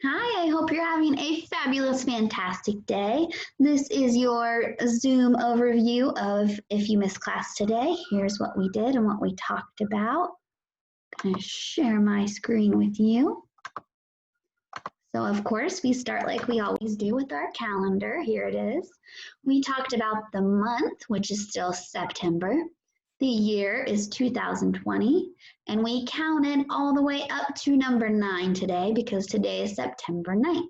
Hi, I hope you're having a fabulous, fantastic day. This is your Zoom overview of if you missed class today. Here's what we did and what we talked about. I'm going to share my screen with you. So of course, we start like we always do with our calendar. Here it is. We talked about the month, which is still September. The year is 2020, and we counted all the way up to number 9 today because today is September 9th.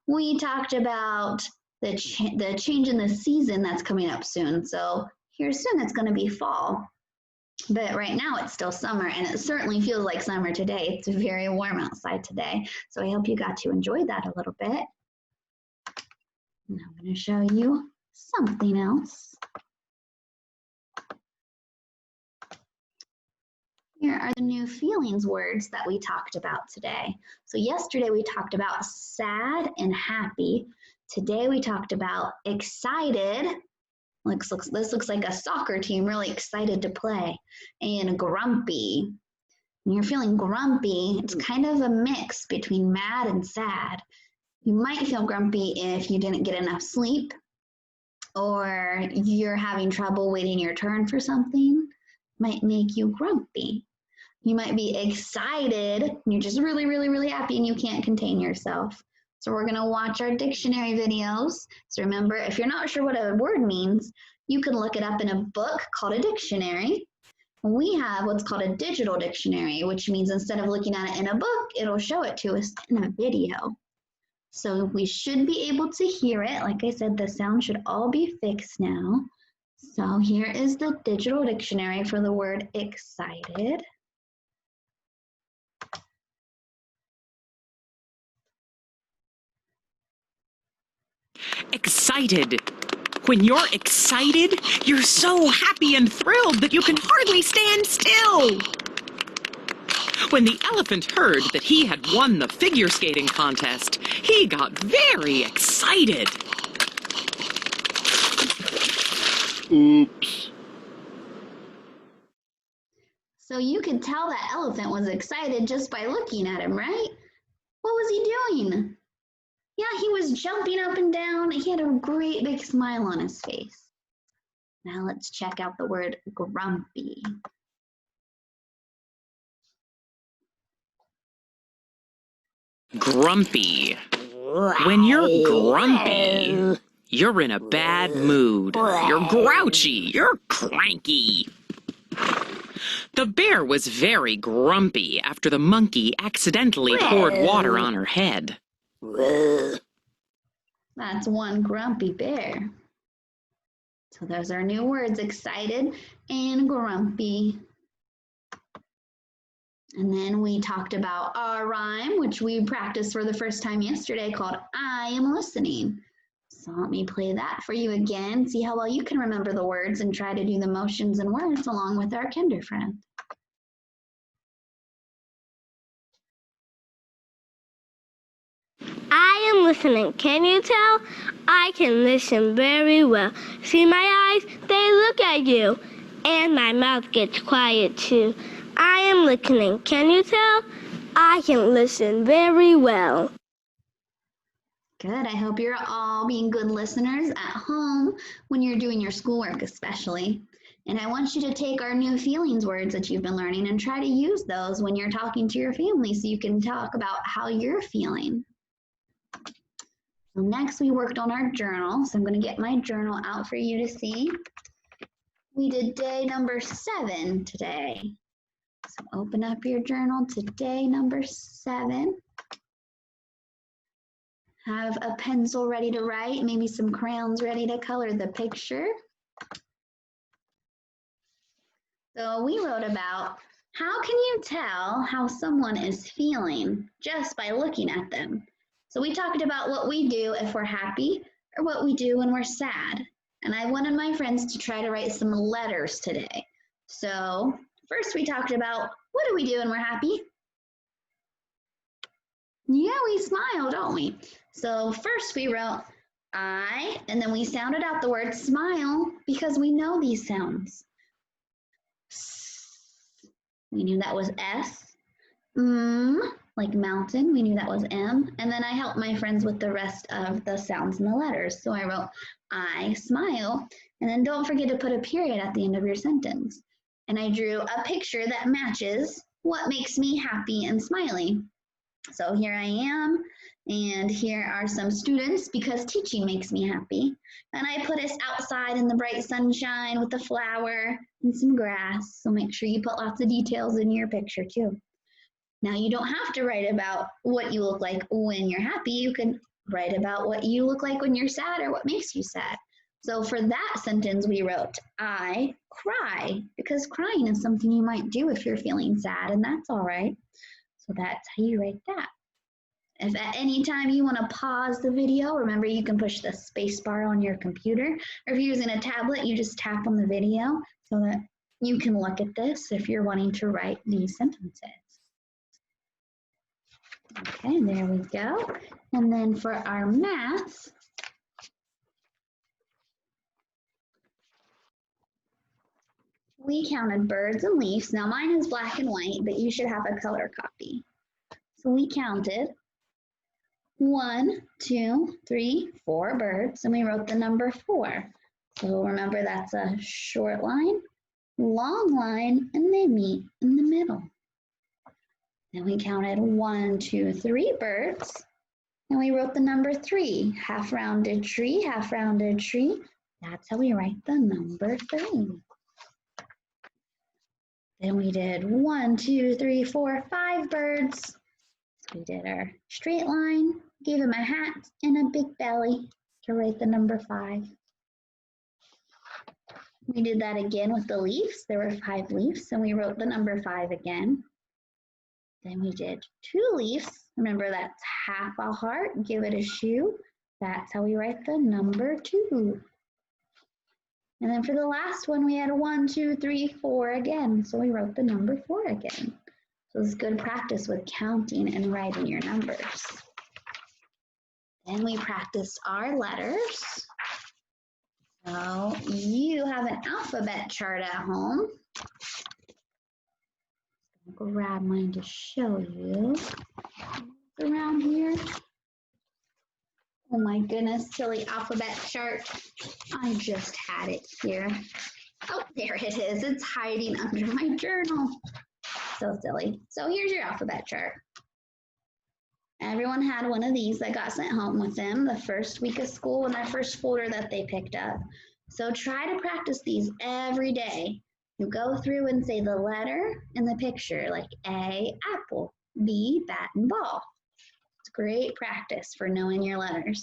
We talked about the change in the season that's coming up soon. So here soon it's going to be fall. But right now it's still summer, and it certainly feels like summer today. It's very warm outside today. So I hope you got to enjoy that a little bit. And I'm going to show you something else. Here are the new feelings words that we talked about today. So yesterday we talked about sad and happy. Today we talked about excited. This looks like a soccer team really excited to play. And grumpy. When you're feeling grumpy, it's kind of a mix between mad and sad. You might feel grumpy if you didn't get enough sleep, or you're having trouble waiting your turn for something. Might make you grumpy. You might be excited, and you're just really, really, really happy and you can't contain yourself. So we're gonna watch our dictionary videos. So remember, if you're not sure what a word means, you can look it up in a book called a dictionary. We have what's called a digital dictionary, which means instead of looking at it in a book, it'll show it to us in a video. So we should be able to hear it. Like I said, the sound should all be fixed now. So here is the digital dictionary for the word excited. Excited. When you're excited, you're so happy and thrilled that you can hardly stand still. When the elephant heard that he had won the figure skating contest, he got very excited. Oops. So you could tell that elephant was excited just by looking at him, right? What was he doing? Yeah, he was jumping up and down. He had a great big smile on his face. Now let's check out the word grumpy. Grumpy. When you're grumpy, you're in a bad mood. You're grouchy. You're cranky. The bear was very grumpy after the monkey accidentally poured water on her head. That's one grumpy bear. So those are new words, excited and grumpy. And then we talked about our rhyme, which we practiced for the first time yesterday, called I am listening. So let me play that for you again. See how well you can remember the words and try to do the motions and words along with our kinder friend. I am listening. Can you tell? I can listen very well. See my eyes? They look at you. And my mouth gets quiet too. I am listening. Can you tell? I can listen very well. Good. I hope you're all being good listeners at home when you're doing your schoolwork especially. And I want you to take our new feelings words that you've been learning and try to use those when you're talking to your family so you can talk about how you're feeling. So next we worked on our journal. So I'm going to get my journal out for you to see. We did day number 7 today. So open up your journal to day number 7. Have a pencil ready to write, maybe some crayons ready to color the picture. So we wrote about how can you tell how someone is feeling just by looking at them. So we talked about what we do if we're happy or what we do when we're sad. And I wanted my friends to try to write some letters today. So first we talked about what do we do when we're happy? Yeah, we smile, don't we? So first we wrote I, and then we sounded out the word smile because we know these sounds. We knew that was S. like mountain, we knew that was M. And then I helped my friends with the rest of the sounds and the letters. So I wrote I smile, and then don't forget to put a period at the end of your sentence. And I drew a picture that matches what makes me happy and smiley. So here I am, and here are some students because teaching makes me happy. And I put us outside in the bright sunshine with a flower and some grass. So make sure you put lots of details in your picture too. Now you don't have to write about what you look like when you're happy. You can write about what you look like when you're sad or what makes you sad. So for that sentence, we wrote, I cry, because crying is something you might do if you're feeling sad, and that's all right. So that's how you write that. If at any time you want to pause the video, remember you can push the space bar on your computer, or if you're using a tablet, you just tap on the video so that you can look at this if you're wanting to write these sentences. Okay, there we go. And then for our math, we counted birds and leaves. Now mine is black and white, but you should have a color copy. So we counted 1, 2, 3, 4 birds, and we wrote the number 4. So remember that's a short line, long line, and they meet in the middle. Then we counted 1, 2, 3 birds, and we wrote the number 3. Half-rounded tree, half-rounded tree. That's how we write the number 3. Then we did 1, 2, 3, 4, 5 birds. So we did our straight line, gave him a hat and a big belly to write the number 5. We did that again with the leaves. There were 5 leaves, and we wrote the number 5 again. Then we did 2 leaves. Remember, that's half a heart. Give it a shoe. That's how we write the number 2. And then for the last one, we had 1, 2, 3, 4 again. So we wrote the number 4 again. So it's good practice with counting and writing your numbers. Then we practiced our letters. So you have an alphabet chart at home. I'll grab mine to show you. It's around here. Oh my goodness, silly alphabet chart. I just had it here. Oh, there it is. It's hiding under my journal. So silly. So here's your alphabet chart. Everyone had one of these that got sent home with them the first week of school in their first folder that they picked up. So try to practice these every day. You go through and say the letter in the picture, like A, apple, B, bat and ball. It's great practice for knowing your letters.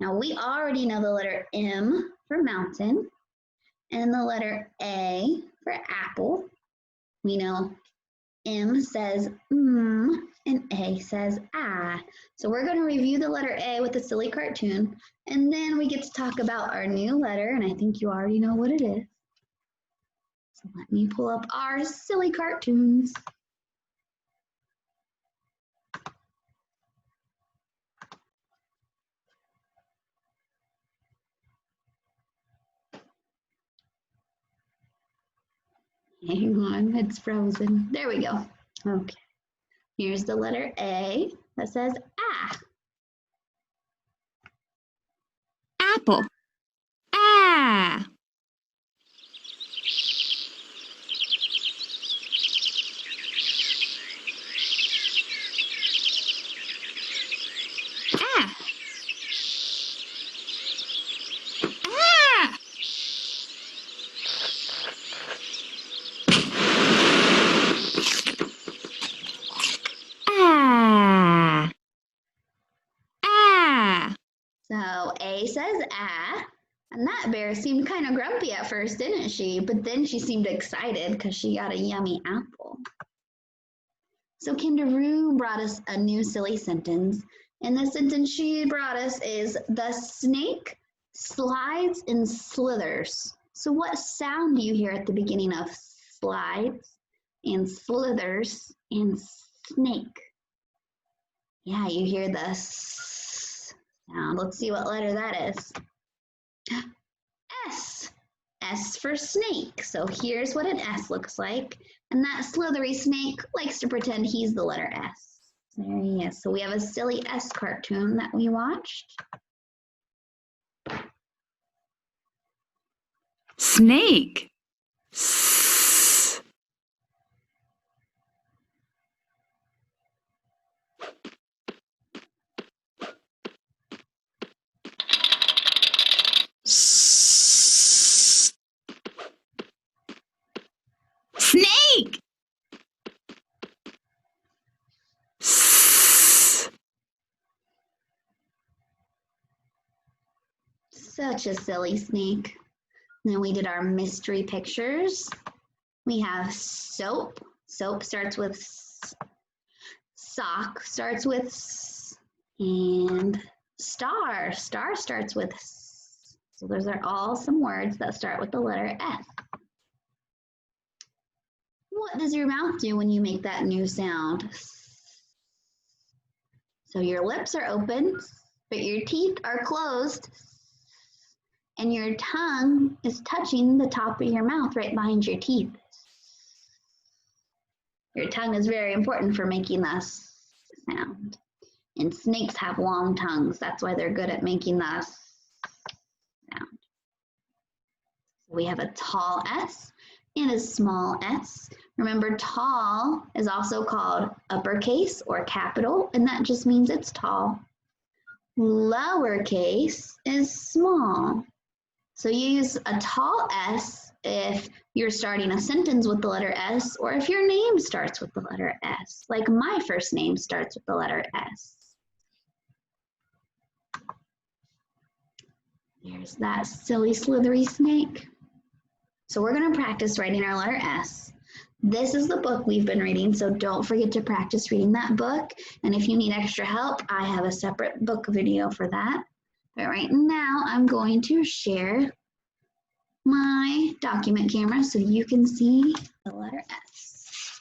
Now we already know the letter M for mountain and the letter A for apple. We know M says and A says ah. So we're going to review the letter A with a silly cartoon, and then we get to talk about our new letter, and I think you already know what it is. So let me pull up our silly cartoons. Hang on, it's frozen. There we go. Okay. Here's the letter A that says ah. Apple. Ah. Ah. Ah. Ah. Ah. So A says ah, and that bear seemed kind of grumpy at first, didn't she? But then she seemed excited because she got a yummy apple. So Kindaroo brought us a new silly sentence, and the sentence she brought us is, the snake slides and slithers. So what sound do you hear at the beginning of slides and slithers and snake? Yeah, you hear the S sound. Let's see what letter that is. S. S for snake. So here's what an S looks like. And that slithery snake likes to pretend he's the letter S. There he is. So we have a silly S cartoon that we watched. Snake. S. S. Snake. S. Such a silly snake. Then we did our mystery pictures. We have soap. Soap starts with S. Sock starts with S. And star. Star starts with S. So those are all some words that start with the letter S. What does your mouth do when you make that new sound? So your lips are open, but your teeth are closed. And your tongue is touching the top of your mouth right behind your teeth. Your tongue is very important for making that sound. And snakes have long tongues. That's why they're good at making that sound. We have a tall S and a small s. Remember, tall is also called uppercase or capital, and that just means it's tall. Lowercase is small. So you use a tall S if you're starting a sentence with the letter S, or if your name starts with the letter S, like my first name starts with the letter S. There's that silly slithery snake. So we're going to practice writing our letter S. This is the book we've been reading, so don't forget to practice reading that book. And if you need extra help, I have a separate book video for that. But right now, I'm going to share my document camera so you can see the letter S.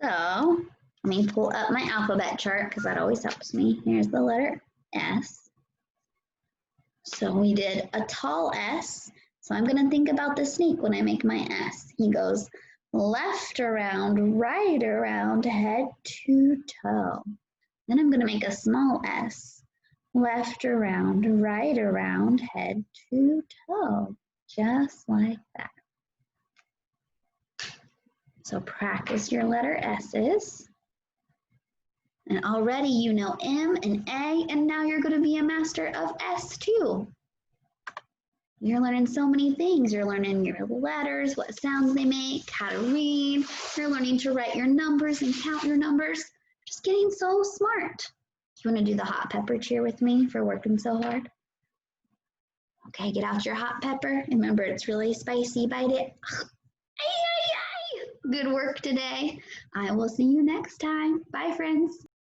So let me pull up my alphabet chart because that always helps me. Here's the letter S. So we did a tall S. So I'm going to think about the snake when I make my S. He goes left around, right around, head to toe. Then I'm going to make a small S. Left around, right around, head to toe. Just like that. So practice your letter S's. And already you know M and A, and now you're going to be a master of S too. You're learning so many things. You're learning your letters, what sounds they make, how to read. You're learning to write your numbers and count your numbers. Just getting so smart. You want to do the hot pepper cheer with me for working so hard? Okay, get out your hot pepper. Remember, it's really spicy. Bite it. Good work today. I will see you next time. Bye, friends.